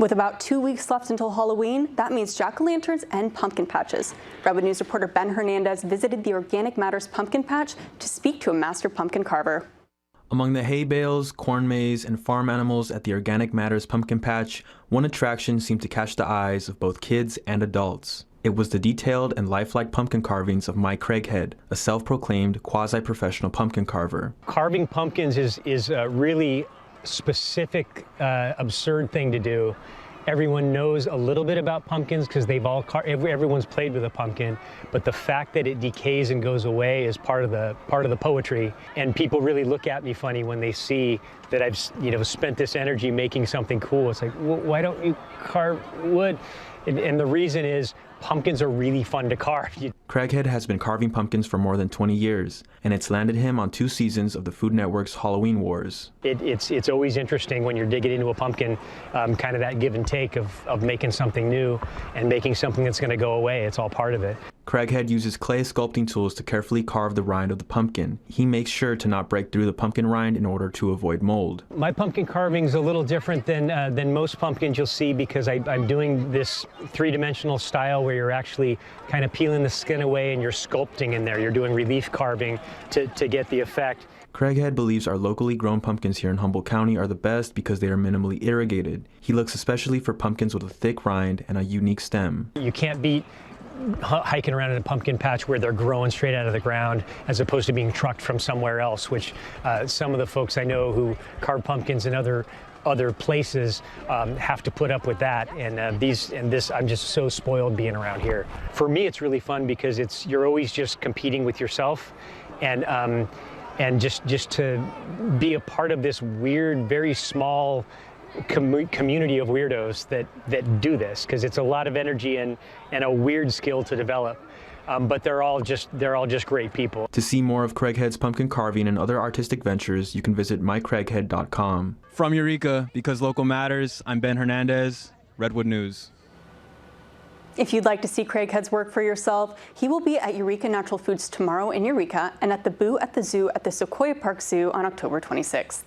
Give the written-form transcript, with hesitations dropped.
With about 2 weeks left until Halloween, that means jack-o'-lanterns and pumpkin patches. Redwood News reporter Ben Hernandez visited the Organic Matters pumpkin patch to speak to a master pumpkin carver. Among the hay bales, corn maze, and farm animals at the Organic Matters pumpkin patch, one attraction seemed to catch the eyes of both kids and adults. It was the detailed and lifelike pumpkin carvings of Craghead, a self-proclaimed quasi-professional pumpkin carver. Carving pumpkins is a really specific, absurd thing to do. Everyone knows a little bit about pumpkins because everyone's played with a pumpkin, but the fact that it decays and goes away is part of the poetry. And people really look at me funny when they see that I've spent this energy making something cool. It's like, well, why don't you carve wood? And the reason is pumpkins are really fun to carve. Craghead has been carving pumpkins for more than 20 years, and it's landed him on 2 seasons of the Food Network's Halloween Wars. It's always interesting when you're digging into a pumpkin, kind of that give and take of making something new and making something that's going to go away. It's all part of it. Craghead uses clay sculpting tools to carefully carve the rind of the pumpkin. He makes sure to not break through the pumpkin rind in order to avoid mold. My pumpkin carving is a little different than most pumpkins you'll see because I'm doing this 3-dimensional style where you're actually kind of peeling the skin away and you're sculpting in there. You're doing relief carving to get the effect. Craghead believes our locally grown pumpkins here in Humboldt County are the best because they are minimally irrigated. He looks especially for pumpkins with a thick rind and a unique stem. You can't beat hiking around in a pumpkin patch where they're growing straight out of the ground as opposed to being trucked from somewhere else, which some of the folks I know who carve pumpkins in other places have to put up with that. And I'm just so spoiled being around here. For me, it's really fun because you're always just competing with yourself, and just to be a part of this weird, very small community of weirdos that do this, because it's a lot of energy and a weird skill to develop. But they're all just great people. To see more of Craghead's pumpkin carving and other artistic ventures, you can visit mycraghead.com. From Eureka, because local matters, I'm Ben Hernandez, Redwood News. If you'd like to see Craghead's work for yourself, he will be at Eureka Natural Foods tomorrow in Eureka and at the Boo at the Zoo at the Sequoia Park Zoo on October 26th.